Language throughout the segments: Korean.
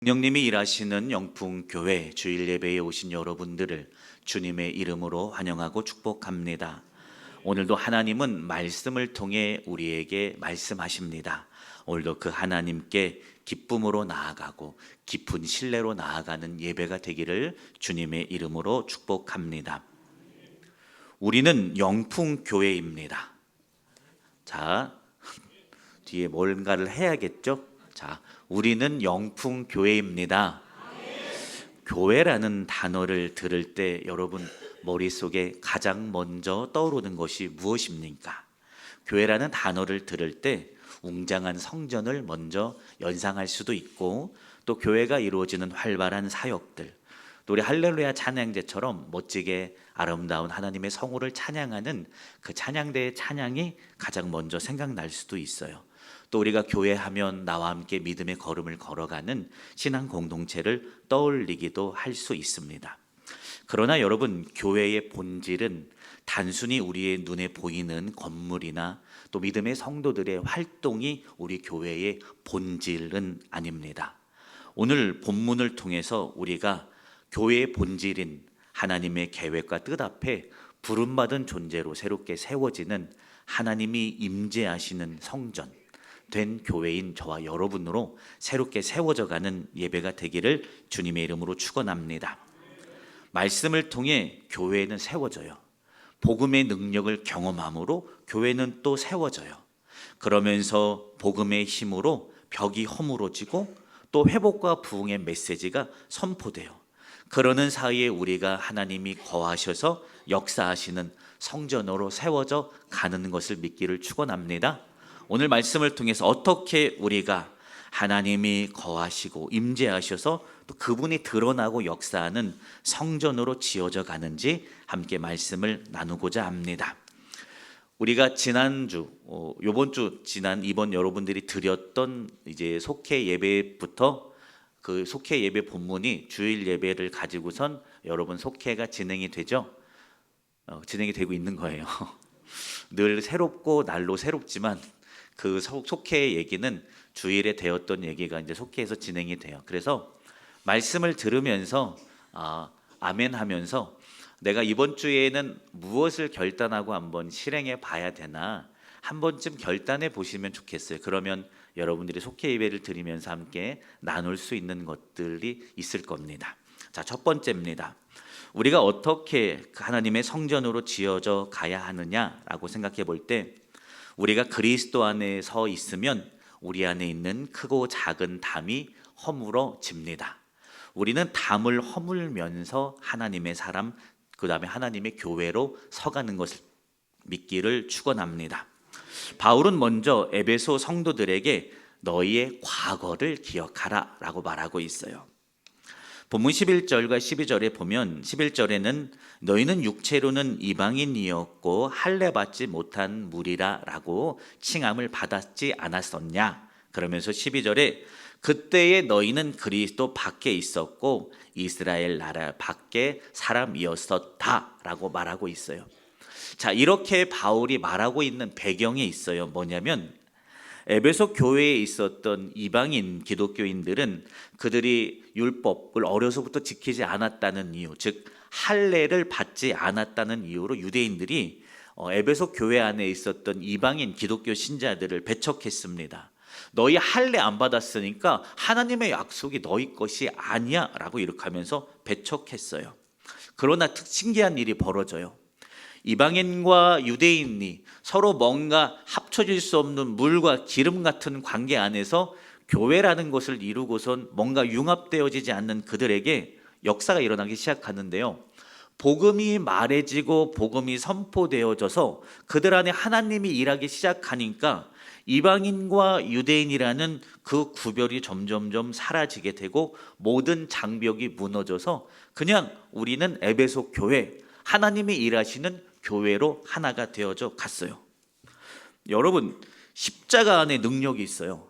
성령님이 일하시는 영풍교회 주일 예배에 오신 여러분들을 주님의 이름으로 환영하고 축복합니다. 오늘도 하나님은 말씀을 통해 우리에게 말씀하십니다. 오늘도 그 하나님께 기쁨으로 나아가고 깊은 신뢰로 나아가는 예배가 되기를 주님의 이름으로 축복합니다. 우리는 영풍교회입니다. 자, 뒤에 뭔가를 해야겠죠? 자, 우리는 영풍교회입니다. 교회라는 단어를 들을 때 여러분 머릿속에 가장 먼저 떠오르는 것이 무엇입니까? 교회라는 단어를 들을 때 웅장한 성전을 먼저 연상할 수도 있고, 또 교회가 이루어지는 활발한 사역들, 또 우리 할렐루야 찬양제처럼 멋지게 아름다운 하나님의 성호를 찬양하는 그 찬양대의 찬양이 가장 먼저 생각날 수도 있어요. 또 우리가 교회하면 나와 함께 믿음의 걸음을 걸어가는 신앙 공동체를 떠올리기도 할 수 있습니다. 그러나 여러분, 교회의 본질은 단순히 우리의 눈에 보이는 건물이나 또 믿음의 성도들의 활동이 우리 교회의 본질은 아닙니다. 오늘 본문을 통해서 우리가 교회의 본질인 하나님의 계획과 뜻 앞에 부름받은 존재로 새롭게 세워지는 하나님이 임재하시는 성전 된 교회인 저와 여러분으로 새롭게 세워져가는 예배가 되기를 주님의 이름으로 축원합니다. 말씀을 통해 교회는 세워져요. 복음의 능력을 경험함으로 교회는 또 세워져요. 그러면서 복음의 힘으로 벽이 허물어지고 또 회복과 부흥의 메시지가 선포돼요. 그러는 사이에 우리가 하나님이 거하셔서 역사하시는 성전으로 세워져 가는 것을 믿기를 축원합니다. 오늘 말씀을 통해서 어떻게 우리가 하나님이 거하시고 임재하셔서 또 그분이 드러나고 역사하는 성전으로 지어져 가는지 함께 말씀을 나누고자 합니다. 우리가 지난주, 이번 여러분들이 드렸던 이제 속회 예배부터 그 속회 예배 본문이 주일 예배를 가지고선 여러분 속회가 진행이 되죠. 진행이 되고 있는 거예요. 늘 새롭고 날로 새롭지만 그 속회의 얘기는 주일에 되었던 얘기가 이제 속회에서 진행이 돼요. 그래서 말씀을 들으면서 아멘 하면서 내가 이번 주에는 무엇을 결단하고 한번 실행해 봐야 되나 한 번쯤 결단해 보시면 좋겠어요. 그러면 여러분들이 속회 예배를 드리면서 함께 나눌 수 있는 것들이 있을 겁니다. 자, 첫 번째입니다. 우리가 어떻게 하나님의 성전으로 지어져 가야 하느냐라고 생각해 볼 때, 우리가 그리스도 안에 서 있으면 우리 안에 있는 크고 작은 담이 허물어집니다. 우리는 담을 허물면서 하나님의 사람, 그 다음에 하나님의 교회로 서가는 것을 믿기를 축원합니다. 바울은 먼저 에베소 성도들에게 너희의 과거를 기억하라 라고 말하고 있어요. 본문 11절과 12절에 보면 11절에는 너희는 육체로는 이방인이었고 할례받지 못한 무리라 라고 칭함을 받았지 않았었냐. 그러면서 12절에 그때에 너희는 그리스도 밖에 있었고 이스라엘 나라 밖에 사람이었었다 라고 말하고 있어요. 자, 이렇게 바울이 말하고 있는 배경이 있어요. 뭐냐면 에베소 교회에 있었던 이방인 기독교인들은 그들이 율법을 어려서부터 지키지 않았다는 이유, 즉 할례를 받지 않았다는 이유로 유대인들이 에베소 교회 안에 있었던 이방인 기독교 신자들을 배척했습니다. 너희 할례 안 받았으니까 하나님의 약속이 너희 것이 아니야 라고 이렇게 하면서 배척했어요. 그러나 신기한 일이 벌어져요. 이방인과 유대인이 서로 뭔가 합쳐질 수 없는 물과 기름 같은 관계 안에서 교회라는 것을 이루고선 뭔가 융합되어지지 않는 그들에게 역사가 일어나기 시작하는데요. 복음이 말해지고 복음이 선포되어져서 그들 안에 하나님이 일하기 시작하니까 이방인과 유대인이라는 그 구별이 점점점 사라지게 되고 모든 장벽이 무너져서 그냥 우리는 에베소 교회, 하나님이 일하시는 교회로 하나가 되어져 갔어요. 여러분, 십자가 안에 능력이 있어요.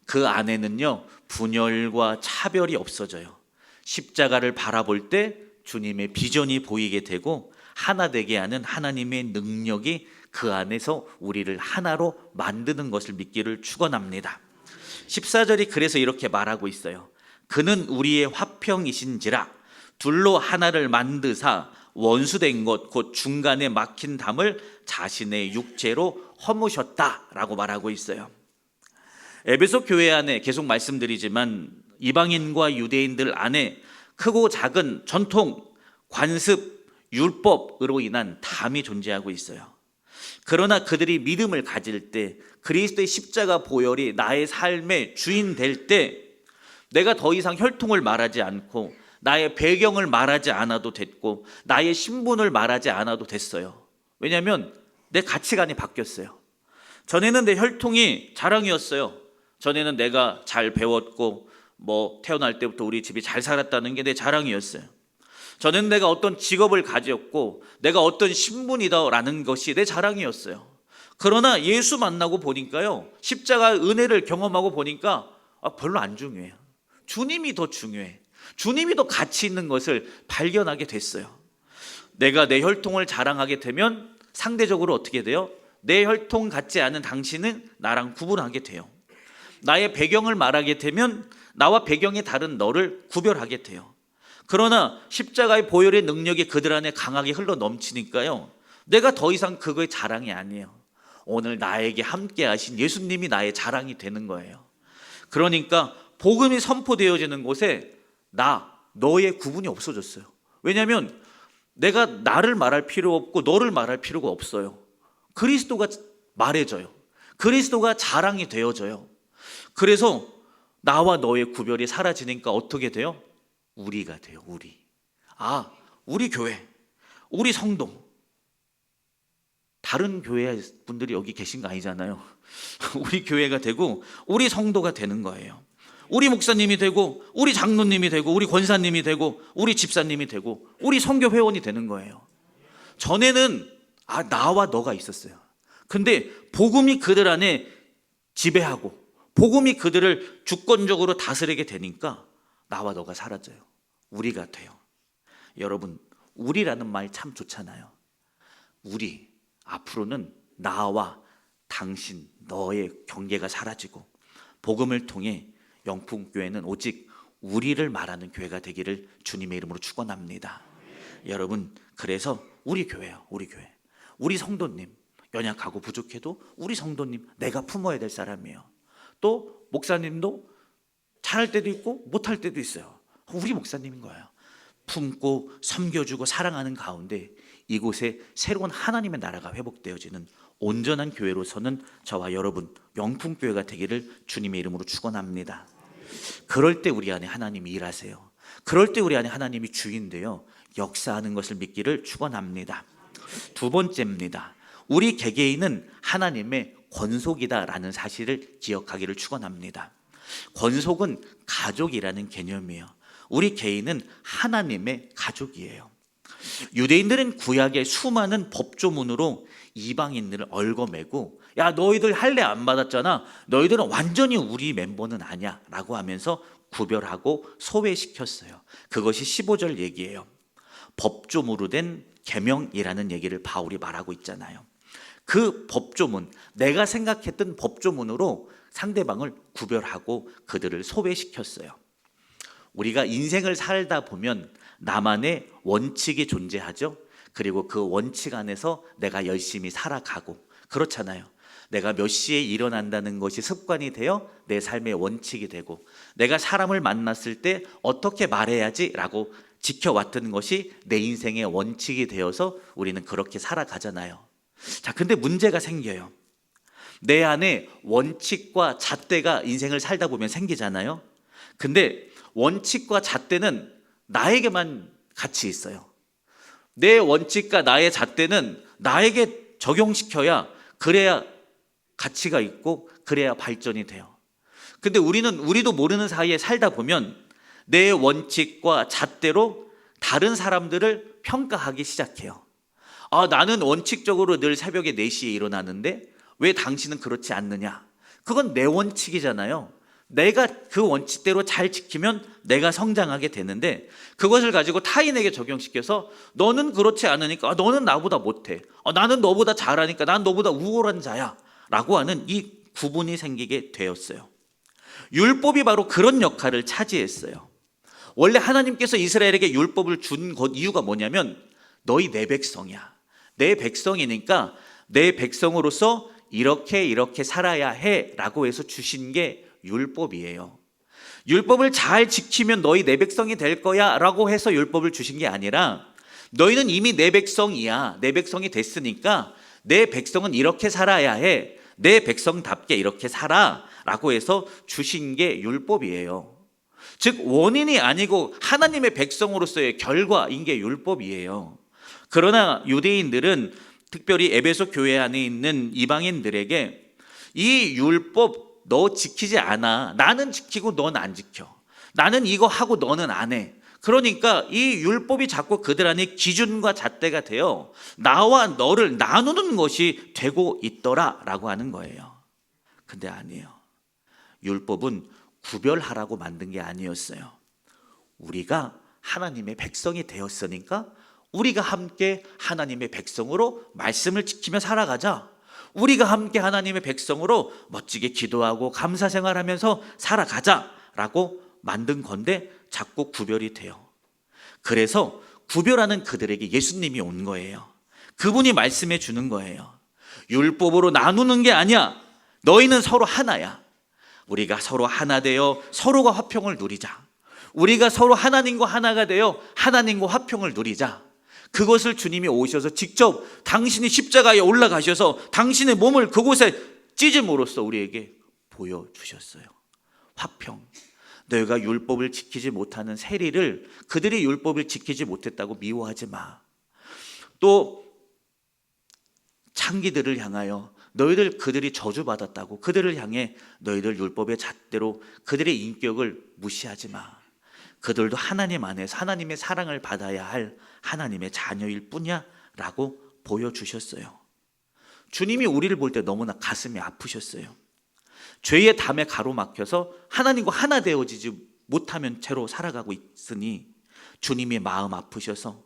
그 안에는요 분열과 차별이 없어져요. 십자가를 바라볼 때 주님의 비전이 보이게 되고 하나 되게 하는 하나님의 능력이 그 안에서 우리를 하나로 만드는 것을 믿기를 축원합니다. 14절이 그래서 이렇게 말하고 있어요. 그는 우리의 화평이신지라 둘로 하나를 만드사 원수된 것 곧 중간에 막힌 담을 자신의 육체로 허무셨다라고 말하고 있어요. 에베소 교회 안에 계속 말씀드리지만 이방인과 유대인들 안에 크고 작은 전통, 관습, 율법으로 인한 담이 존재하고 있어요. 그러나 그들이 믿음을 가질 때, 그리스도의 십자가 보혈이 나의 삶의 주인 될 때, 내가 더 이상 혈통을 말하지 않고 나의 배경을 말하지 않아도 됐고 나의 신분을 말하지 않아도 됐어요. 왜냐하면 내 가치관이 바뀌었어요. 전에는 내 혈통이 자랑이었어요. 전에는 내가 잘 배웠고 태어날 때부터 우리 집이 잘 살았다는 게 내 자랑이었어요. 전에는 내가 어떤 직업을 가졌고 내가 어떤 신분이다라는 것이 내 자랑이었어요. 그러나 예수 만나고 보니까요, 십자가 은혜를 경험하고 보니까 별로 안 중요해요. 주님이 더 중요해. 주님이 더 가치 있는 것을 발견하게 됐어요. 내가 내 혈통을 자랑하게 되면 상대적으로 어떻게 돼요? 내 혈통 같지 않은 당신은 나랑 구분하게 돼요. 나의 배경을 말하게 되면 나와 배경이 다른 너를 구별하게 돼요. 그러나 십자가의 보혈의 능력이 그들 안에 강하게 흘러 넘치니까요, 내가 더 이상 그거의 자랑이 아니에요. 오늘 나에게 함께 하신 예수님이 나의 자랑이 되는 거예요. 그러니까 복음이 선포되어지는 곳에 너의 구분이 없어졌어요. 왜냐하면 내가 나를 말할 필요 없고 너를 말할 필요가 없어요. 그리스도가 말해져요. 그리스도가 자랑이 되어져요. 그래서 나와 너의 구별이 사라지니까 어떻게 돼요? 우리가 돼요. 우리 교회, 우리 성도. 다른 교회 분들이 여기 계신 거 아니잖아요. 우리 교회가 되고 우리 성도가 되는 거예요. 우리 목사님이 되고 우리 장로님이 되고 우리 권사님이 되고 우리 집사님이 되고 우리 선교 회원이 되는 거예요. 전에는 나와 너가 있었어요. 근데 복음이 그들 안에 지배하고 복음이 그들을 주권적으로 다스리게 되니까 나와 너가 사라져요. 우리가 돼요. 여러분, 우리라는 말 참 좋잖아요. 우리, 앞으로는 나와 당신, 너의 경계가 사라지고 복음을 통해 영풍교회는 오직 우리를 말하는 교회가 되기를 주님의 이름으로 축원합니다. 여러분, 그래서 우리 교회요. 우리 성도님, 연약하고 부족해도 우리 성도님 내가 품어야 될 사람이에요. 또 목사님도 잘할 때도 있고 못할 때도 있어요. 우리 목사님인 거예요. 품고 섬겨주고 사랑하는 가운데 이곳에 새로운 하나님의 나라가 회복되어지는 온전한 교회로서는 저와 여러분 영풍교회가 되기를 주님의 이름으로 축원합니다. 그럴 때 우리 안에 하나님이 일하세요. 그럴 때 우리 안에 하나님이 주인되어 역사하는 것을 믿기를 축원합니다. 두 번째입니다. 우리 개개인은 하나님의 권속이다라는 사실을 기억하기를 축원합니다. 권속은 가족이라는 개념이에요. 우리 개인은 하나님의 가족이에요. 유대인들은 구약의 수많은 법조문으로 이방인들을 얽어매고 야, 너희들 할례 안 받았잖아. 너희들은 완전히 우리 멤버는 아니야 라고 하면서 구별하고 소외시켰어요. 그것이 15절 얘기예요. 법조문으로 된 계명이라는 얘기를 바울이 말하고 있잖아요. 그 법조문, 내가 생각했던 법조문으로 상대방을 구별하고 그들을 소외시켰어요. 우리가 인생을 살다 보면 나만의 원칙이 존재하죠. 그리고 그 원칙 안에서 내가 열심히 살아가고 그렇잖아요. 내가 몇 시에 일어난다는 것이 습관이 되어 내 삶의 원칙이 되고 내가 사람을 만났을 때 어떻게 말해야지라고 지켜왔던 것이 내 인생의 원칙이 되어서 우리는 그렇게 살아가잖아요. 자, 근데 문제가 생겨요. 내 안에 원칙과 잣대가 인생을 살다 보면 생기잖아요. 근데 원칙과 잣대는 나에게만 같이 있어요. 내 원칙과 나의 잣대는 나에게 적용시켜야 그래야 가치가 있고 그래야 발전이 돼요. 근데 우리도 모르는 사이에 살다 보면 내 원칙과 잣대로 다른 사람들을 평가하기 시작해요. 나는 원칙적으로 늘 새벽에 4시에 일어나는데 왜 당신은 그렇지 않느냐? 그건 내 원칙이잖아요. 내가 그 원칙대로 잘 지키면 내가 성장하게 되는데 그것을 가지고 타인에게 적용시켜서 너는 그렇지 않으니까 너는 나보다 못해. 나는 너보다 잘하니까 난 너보다 우월한 자야 라고 하는 이 구분이 생기게 되었어요. 율법이 바로 그런 역할을 차지했어요. 원래 하나님께서 이스라엘에게 율법을 준 이유가 뭐냐면 너희 내 백성이야. 내 백성이니까 내 백성으로서 이렇게 살아야 해 라고 해서 주신 게 율법이에요. 율법을 잘 지키면 너희 내 백성이 될 거야 라고 해서 율법을 주신 게 아니라 너희는 이미 내 백성이야. 내 백성이 됐으니까 내 백성은 이렇게 살아야 해. 내 백성답게 이렇게 살아 라고 해서 주신 게 율법이에요. 즉 원인이 아니고 하나님의 백성으로서의 결과인 게 율법이에요. 그러나 유대인들은 특별히 에베소 교회 안에 있는 이방인들에게 이 율법 너 지키지 않아. 나는 지키고 넌 안 지켜. 나는 이거 하고 너는 안 해. 그러니까 이 율법이 자꾸 그들 안에 기준과 잣대가 되어 나와 너를 나누는 것이 되고 있더라 라고 하는 거예요. 근데 아니에요. 율법은 구별하라고 만든 게 아니었어요. 우리가 하나님의 백성이 되었으니까 우리가 함께 하나님의 백성으로 말씀을 지키며 살아가자. 우리가 함께 하나님의 백성으로 멋지게 기도하고 감사 생활하면서 살아가자라고 만든 건데 자꾸 구별이 돼요. 그래서 구별하는 그들에게 예수님이 온 거예요. 그분이 말씀해 주는 거예요. 율법으로 나누는 게 아니야. 너희는 서로 하나야. 우리가 서로 하나 되어 서로가 화평을 누리자. 우리가 서로 하나님과 하나가 되어 하나님과 화평을 누리자. 그것을 주님이 오셔서 직접 당신이 십자가에 올라가셔서 당신의 몸을 그곳에 찢음으로써 우리에게 보여주셨어요. 화평. 너희가 율법을 지키지 못하는 세리를 그들이 율법을 지키지 못했다고 미워하지 마. 또 창기들을 향하여 너희들 그들이 저주받았다고 그들을 향해 너희들 율법의 잣대로 그들의 인격을 무시하지 마. 그들도 하나님 안에서 하나님의 사랑을 받아야 할 하나님의 자녀일 뿐이야 라고 보여주셨어요. 주님이 우리를 볼 때 너무나 가슴이 아프셨어요. 죄의 담에 가로막혀서 하나님과 하나 되어지지 못하면 채로 살아가고 있으니 주님이 마음 아프셔서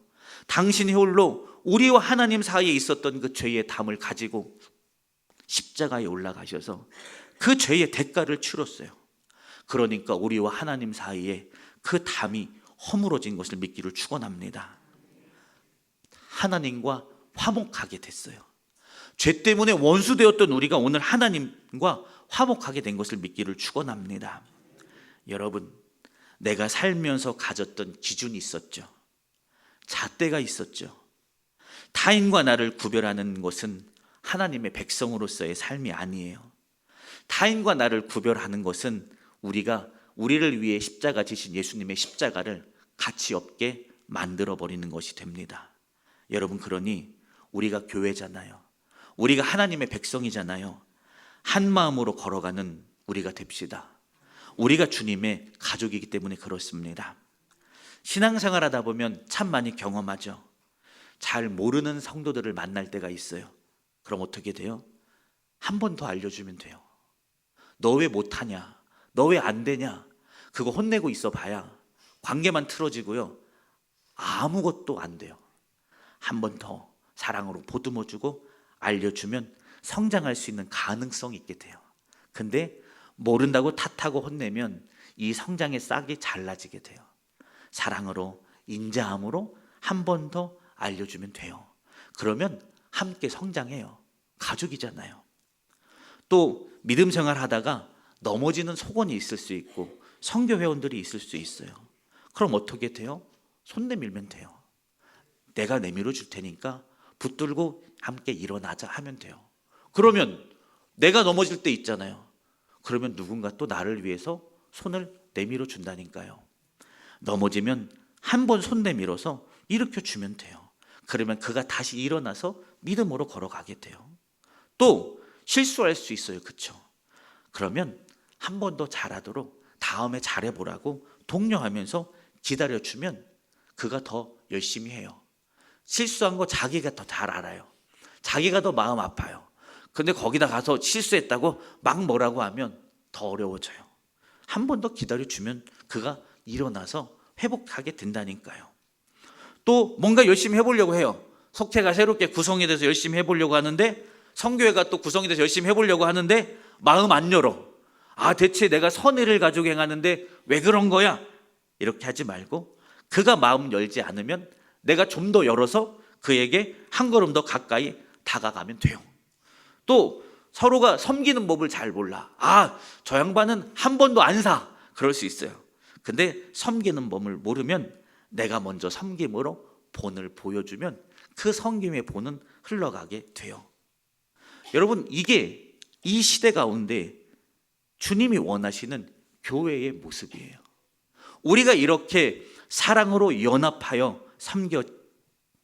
당신이 홀로 우리와 하나님 사이에 있었던 그 죄의 담을 가지고 십자가에 올라가셔서 그 죄의 대가를 치렀어요. 그러니까 우리와 하나님 사이에 그 담이 허물어진 것을 믿기를 축원합니다. 하나님과 화목하게 됐어요. 죄 때문에 원수되었던 우리가 오늘 하나님과 화목하게 된 것을 믿기를 축원합니다. 여러분, 내가 살면서 가졌던 기준이 있었죠. 잣대가 있었죠. 타인과 나를 구별하는 것은 하나님의 백성으로서의 삶이 아니에요. 타인과 나를 구별하는 것은 우리가 우리를 위해 십자가 지신 예수님의 십자가를 가치 없게 만들어버리는 것이 됩니다. 여러분, 그러니 우리가 교회잖아요. 우리가 하나님의 백성이잖아요. 한 마음으로 걸어가는 우리가 됩시다. 우리가 주님의 가족이기 때문에 그렇습니다. 신앙생활 하다 보면 참 많이 경험하죠. 잘 모르는 성도들을 만날 때가 있어요. 그럼 어떻게 돼요? 한 번 더 알려주면 돼요. 너 왜 못하냐? 너 왜 안 되냐? 그거 혼내고 있어 봐야 관계만 틀어지고요. 아무것도 안 돼요. 한 번 더 사랑으로 보듬어주고 알려주면 성장할 수 있는 가능성이 있게 돼요. 근데 모른다고 탓하고 혼내면 이 성장의 싹이 잘라지게 돼요. 사랑으로, 인자함으로 한 번 더 알려주면 돼요. 그러면 함께 성장해요. 가족이잖아요. 또 믿음 생활 하다가 넘어지는 속원이 있을 수 있고 선교 회원들이 있을 수 있어요. 그럼 어떻게 돼요? 손 내밀면 돼요. 내가 내밀어 줄 테니까 붙들고 함께 일어나자 하면 돼요. 그러면 내가 넘어질 때 있잖아요. 그러면 누군가 또 나를 위해서 손을 내밀어 준다니까요. 넘어지면 한 번 손 내밀어서 일으켜 주면 돼요. 그러면 그가 다시 일어나서 믿음으로 걸어가게 돼요. 또 실수할 수 있어요. 그렇죠? 그러면 한 번 더 잘하도록 다음에 잘해보라고 독려하면서 기다려주면 그가 더 열심히 해요. 실수한 거 자기가 더 잘 알아요. 자기가 더 마음 아파요. 근데 거기다 가서 실수했다고 막 뭐라고 하면 더 어려워져요. 한 번 더 기다려주면 그가 일어나서 회복하게 된다니까요. 또 뭔가 열심히 해보려고 해요. 속회가 새롭게 구성이 돼서 열심히 해보려고 하는데, 성교회가 또 구성이 돼서 열심히 해보려고 하는데 마음 안 열어. 대체 내가 선의를 가지고 행하는데 왜 그런 거야? 이렇게 하지 말고 그가 마음 열지 않으면 내가 좀 더 열어서 그에게 한 걸음 더 가까이 다가가면 돼요. 또 서로가 섬기는 법을 잘 몰라. 저 양반은 한 번도 안 사. 그럴 수 있어요. 근데 섬기는 법을 모르면 내가 먼저 섬김으로 본을 보여주면 그 섬김의 본은 흘러가게 돼요. 여러분, 이게 이 시대 가운데 주님이 원하시는 교회의 모습이에요. 우리가 이렇게 사랑으로 연합하여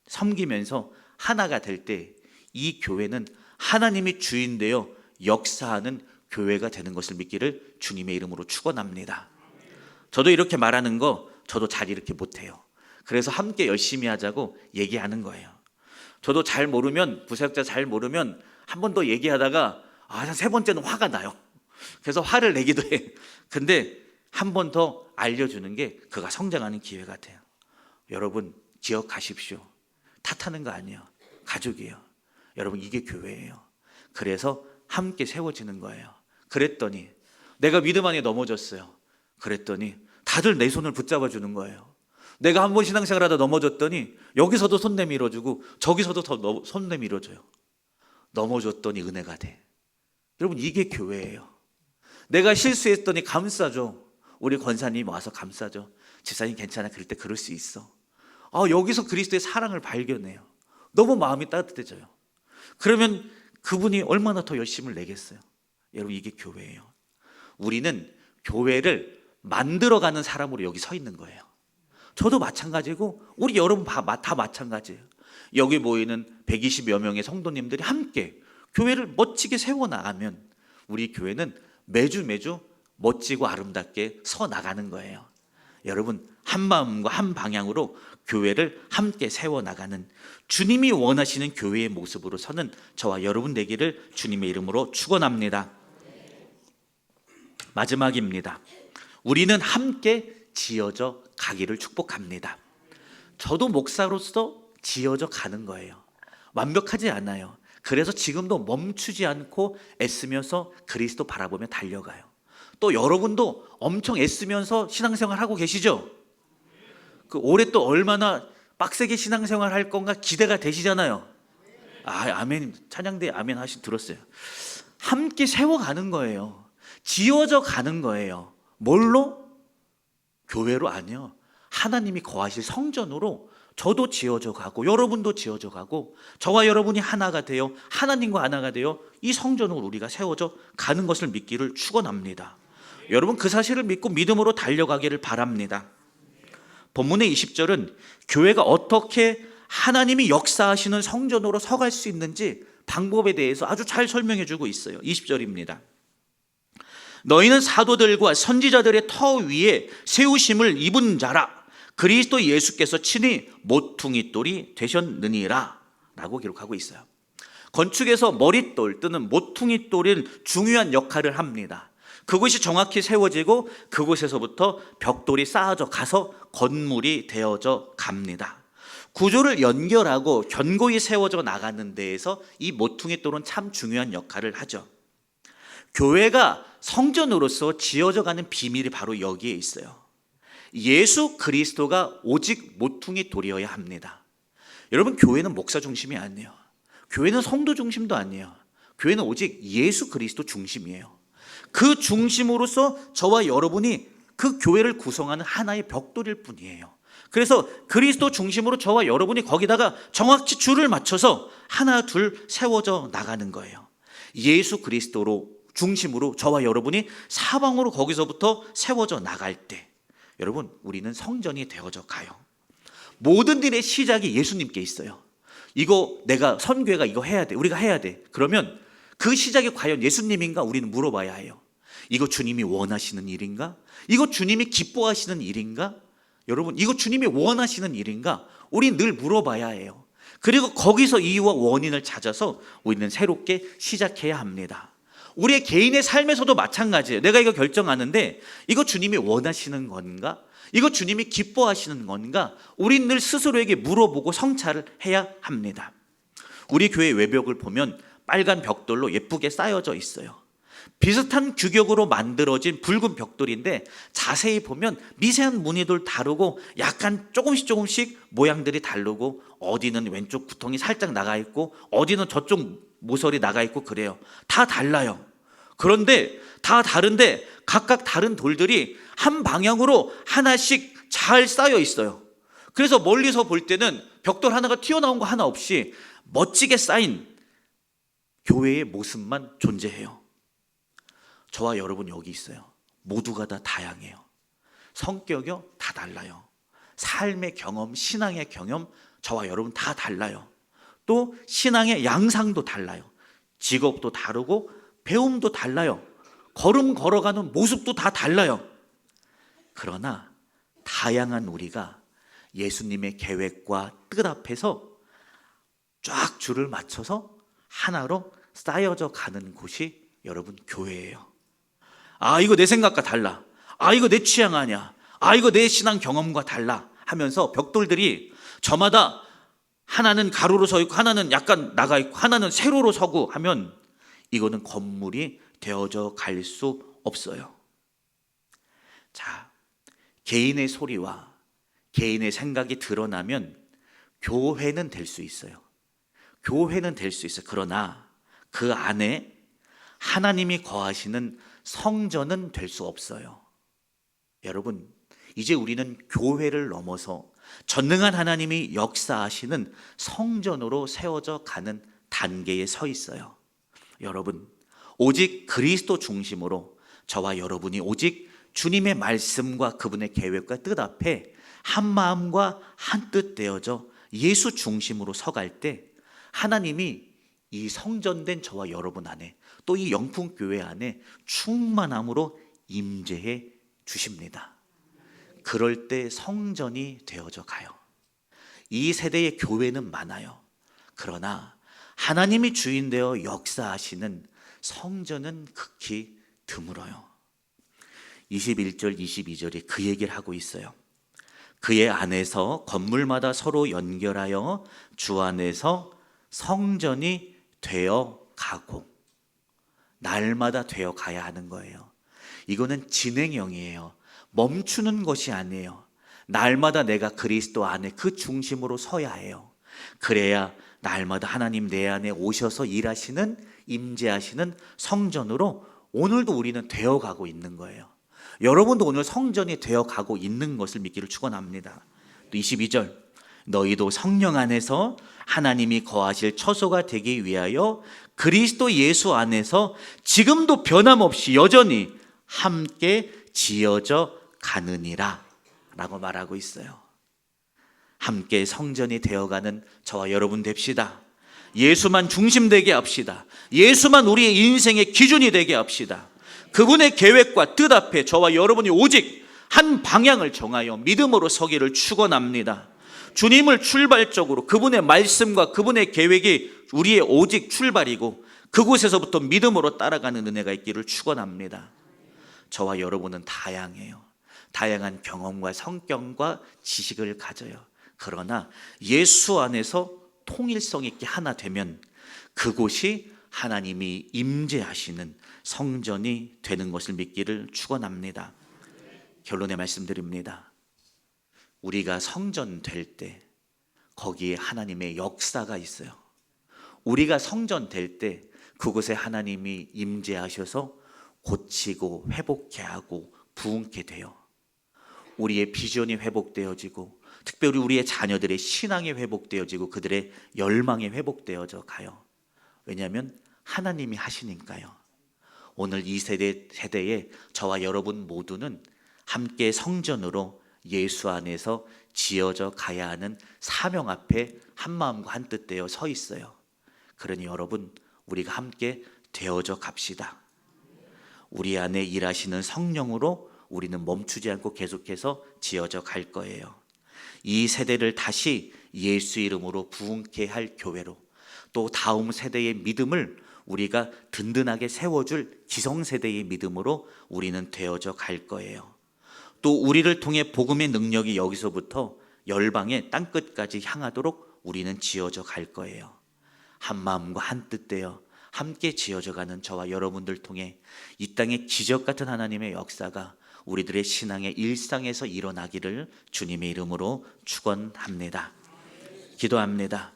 섬기면서 하나가 될 때 이 교회는 하나님이 주인 되어 역사하는 교회가 되는 것을 믿기를 주님의 이름으로 축원합니다. 저도 이렇게 말하는 거 저도 잘 이렇게 못해요. 그래서 함께 열심히 하자고 얘기하는 거예요. 저도 잘 모르면, 부사역자 잘 모르면 한 번 더 얘기하다가 세 번째는 화가 나요. 그래서 화를 내기도 해. 근데 한 번 더 알려주는 게 그가 성장하는 기회 같아요. 여러분 기억하십시오. 탓하는 거 아니에요. 가족이에요. 여러분 이게 교회예요. 그래서 함께 세워지는 거예요. 그랬더니 내가 믿음 안에 넘어졌어요. 그랬더니 다들 내 손을 붙잡아 주는 거예요. 내가 한 번 신앙생활하다 넘어졌더니 여기서도 손 내밀어주고 저기서도 더 손 내밀어줘요. 넘어졌더니 은혜가 돼. 여러분 이게 교회예요. 내가 실수했더니 감싸줘. 우리 권사님 와서 감싸줘. 집사님 괜찮아. 그럴 때 그럴 수 있어. 여기서 그리스도의 사랑을 발견해요. 너무 마음이 따뜻해져요. 그러면 그분이 얼마나 더 열심을 내겠어요. 여러분 이게 교회예요. 우리는 교회를 만들어가는 사람으로 여기 서 있는 거예요. 저도 마찬가지고 우리 여러분 다 마찬가지예요. 여기 모이는 120여 명의 성도님들이 함께 교회를 멋지게 세워나가면 우리 교회는 매주 멋지고 아름답게 서 나가는 거예요. 여러분 한 마음과 한 방향으로 교회를 함께 세워나가는 주님이 원하시는 교회의 모습으로 서는 저와 여러분 되기를 주님의 이름으로 축원합니다. 마지막입니다. 우리는 함께 지어져 가기를 축복합니다. 저도 목사로서 지어져 가는 거예요. 완벽하지 않아요. 그래서 지금도 멈추지 않고 애쓰면서 그리스도 바라보며 달려가요. 또 여러분도 엄청 애쓰면서 신앙생활 하고 계시죠? 올해 또 얼마나 빡세게 신앙생활 할 건가 기대가 되시잖아요. 아멘. 찬양대 아멘 들었어요. 함께 세워가는 거예요. 지어져 가는 거예요. 뭘로? 교회로 아니요. 하나님이 거하실 성전으로 저도 지어져 가고 여러분도 지어져 가고 저와 여러분이 하나가 되어 하나님과 하나가 되어 이 성전으로 우리가 세워져 가는 것을 믿기를 축원합니다. 여러분 그 사실을 믿고 믿음으로 달려가기를 바랍니다. 본문의 20절은 교회가 어떻게 하나님이 역사하시는 성전으로 서갈 수 있는지 방법에 대해서 아주 잘 설명해 주고 있어요. 20절입니다. 너희는 사도들과 선지자들의 터 위에 세우심을 입은 자라. 그리스도 예수께서 친히 모퉁이 돌이 되셨느니라 라고 기록하고 있어요. 건축에서 머릿돌 또는 모퉁이 돌은 중요한 역할을 합니다. 그곳이 정확히 세워지고 그곳에서부터 벽돌이 쌓아져 가서 건물이 되어져 갑니다. 구조를 연결하고 견고히 세워져 나가는 데에서 이 모퉁이 돌은 참 중요한 역할을 하죠. 교회가 성전으로서 지어져 가는 비밀이 바로 여기에 있어요. 예수 그리스도가 오직 모퉁이 돌이어야 합니다. 여러분 교회는 목사 중심이 아니에요. 교회는 성도 중심도 아니에요. 교회는 오직 예수 그리스도 중심이에요. 그 중심으로서 저와 여러분이 그 교회를 구성하는 하나의 벽돌일 뿐이에요. 그래서 그리스도 중심으로 저와 여러분이 거기다가 정확히 줄을 맞춰서 하나 둘 세워져 나가는 거예요. 예수 그리스도로 중심으로 저와 여러분이 사방으로 거기서부터 세워져 나갈 때 여러분 우리는 성전이 되어져 가요. 모든 일의 시작이 예수님께 있어요. 이거 내가 선교회가 이거 해야 돼. 우리가 해야 돼. 그러면 그 시작이 과연 예수님인가 우리는 물어봐야 해요. 이거 주님이 원하시는 일인가? 이거 주님이 기뻐하시는 일인가? 여러분 이거 주님이 원하시는 일인가? 우리 늘 물어봐야 해요. 그리고 거기서 이유와 원인을 찾아서 우리는 새롭게 시작해야 합니다. 우리의 개인의 삶에서도 마찬가지예요. 내가 이거 결정하는데 이거 주님이 원하시는 건가? 이거 주님이 기뻐하시는 건가? 우린 늘 스스로에게 물어보고 성찰을 해야 합니다. 우리 교회 외벽을 보면 빨간 벽돌로 예쁘게 쌓여져 있어요. 비슷한 규격으로 만들어진 붉은 벽돌인데 자세히 보면 미세한 무늬들 다르고 약간 조금씩 모양들이 다르고 어디는 왼쪽 구통이 살짝 나가 있고 어디는 저쪽 모서리 나가 있고 그래요. 다 달라요. 그런데 다 다른데 각각 다른 돌들이 한 방향으로 하나씩 잘 쌓여 있어요. 그래서 멀리서 볼 때는 벽돌 하나가 튀어나온 거 하나 없이 멋지게 쌓인 교회의 모습만 존재해요. 저와 여러분 여기 있어요. 모두가 다 다양해요. 성격이요 다 달라요. 삶의 경험, 신앙의 경험, 저와 여러분 다 달라요. 또 신앙의 양상도 달라요. 직업도 다르고 배움도 달라요. 걸음 걸어가는 모습도 다 달라요. 그러나 다양한 우리가 예수님의 계획과 뜻 앞에서 쫙 줄을 맞춰서 하나로 쌓여져 가는 곳이 여러분 교회예요. 아, 이거 내 생각과 달라. 아, 이거 내 취향 아니야. 아, 이거 내 신앙 경험과 달라 하면서 벽돌들이 저마다 하나는 가로로 서 있고 하나는 약간 나가 있고 하나는 세로로 서고 하면 이거는 건물이 되어져 갈 수 없어요. 자, 개인의 소리와 개인의 생각이 드러나면 교회는 될 수 있어요. 교회는 될 수 있어요. 그러나 그 안에 하나님이 거하시는 성전은 될 수 없어요. 여러분, 이제 우리는 교회를 넘어서 전능한 하나님이 역사하시는 성전으로 세워져 가는 단계에 서 있어요. 여러분, 오직 그리스도 중심으로 저와 여러분이 오직 주님의 말씀과 그분의 계획과 뜻 앞에 한 마음과 한 뜻 되어져 예수 중심으로 서갈 때 하나님이 이 성전된 저와 여러분 안에 또 이 영풍교회 안에 충만함으로 임재해 주십니다. 그럴 때 성전이 되어져 가요. 이 세대의 교회는 많아요. 그러나 하나님이 주인 되어 역사하시는 성전은 극히 드물어요. 21절 22절에 그 얘기를 하고 있어요. 그의 안에서 건물마다 서로 연결하여 주 안에서 성전이 되어 가고, 날마다 되어 가야 하는 거예요. 이거는 진행형이에요. 멈추는 것이 아니에요. 날마다 내가 그리스도 안에 그 중심으로 서야 해요. 그래야 날마다 하나님 내 안에 오셔서 일하시는, 임재하시는 성전으로 오늘도 우리는 되어가고 있는 거예요. 여러분도 오늘 성전이 되어가고 있는 것을 믿기를 축원합니다. 또 22절, 너희도 성령 안에서 하나님이 거하실 처소가 되기 위하여 그리스도 예수 안에서 지금도 변함없이 여전히 함께 지어져 가느니라 라고 말하고 있어요. 함께 성전이 되어가는 저와 여러분 됩시다. 예수만 중심되게 합시다. 예수만 우리의 인생의 기준이 되게 합시다. 그분의 계획과 뜻 앞에 저와 여러분이 오직 한 방향을 정하여 믿음으로 서기를 축원합니다. 주님을 출발적으로 그분의 말씀과 그분의 계획이 우리의 오직 출발이고 그곳에서부터 믿음으로 따라가는 은혜가 있기를 축원합니다. 저와 여러분은 다양해요. 다양한 경험과 성격과 지식을 가져요. 그러나 예수 안에서 통일성 있게 하나 되면 그곳이 하나님이 임재하시는 성전이 되는 것을 믿기를 축원합니다. 결론의 말씀드립니다. 우리가 성전 될 때 거기에 하나님의 역사가 있어요. 우리가 성전 될 때 그곳에 하나님이 임재하셔서 고치고 회복케 하고 부흥케 돼요. 우리의 비전이 회복되어지고 특별히 우리의 자녀들의 신앙이 회복되어지고 그들의 열망이 회복되어져 가요. 왜냐하면 하나님이 하시니까요. 오늘 이 세대에 저와 여러분 모두는 함께 성전으로 예수 안에서 지어져 가야 하는 사명 앞에 한 마음과 한 뜻 되어 서 있어요. 그러니 여러분, 우리가 함께 되어져 갑시다. 우리 안에 일하시는 성령으로 우리는 멈추지 않고 계속해서 지어져 갈 거예요. 이 세대를 다시 예수 이름으로 부흥케 할 교회로, 또 다음 세대의 믿음을 우리가 든든하게 세워줄 기성세대의 믿음으로 우리는 되어져 갈 거예요. 또 우리를 통해 복음의 능력이 여기서부터 열방의 땅끝까지 향하도록 우리는 지어져 갈 거예요. 한 마음과 한 뜻 되어 함께 지어져가는 저와 여러분들 통해 이 땅의 기적 같은 하나님의 역사가 우리들의 신앙의 일상에서 일어나기를 주님의 이름으로 축원합니다. 기도합니다.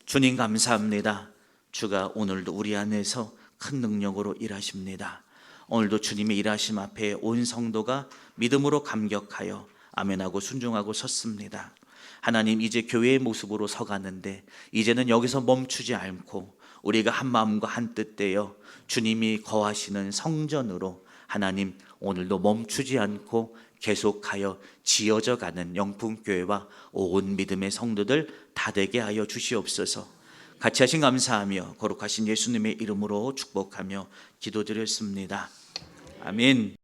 주님 감사합니다. 주가 오늘도 우리 안에서 큰 능력으로 일하십니다. 오늘도 주님의 일하심 앞에 온 성도가 믿음으로 감격하여 아멘하고 순종하고 섰습니다. 하나님, 이제 교회의 모습으로 서가는데 이제는 여기서 멈추지 않고 우리가 한 마음과 한 뜻 되어 주님이 거하시는 성전으로 하나님 오늘도 멈추지 않고 계속하여 지어져 가는 영풍교회와 온 믿음의 성도들 다 되게 하여 주시옵소서. 같이 하신 감사하며 거룩하신 예수님의 이름으로 축복하며 기도드렸습니다. 아멘.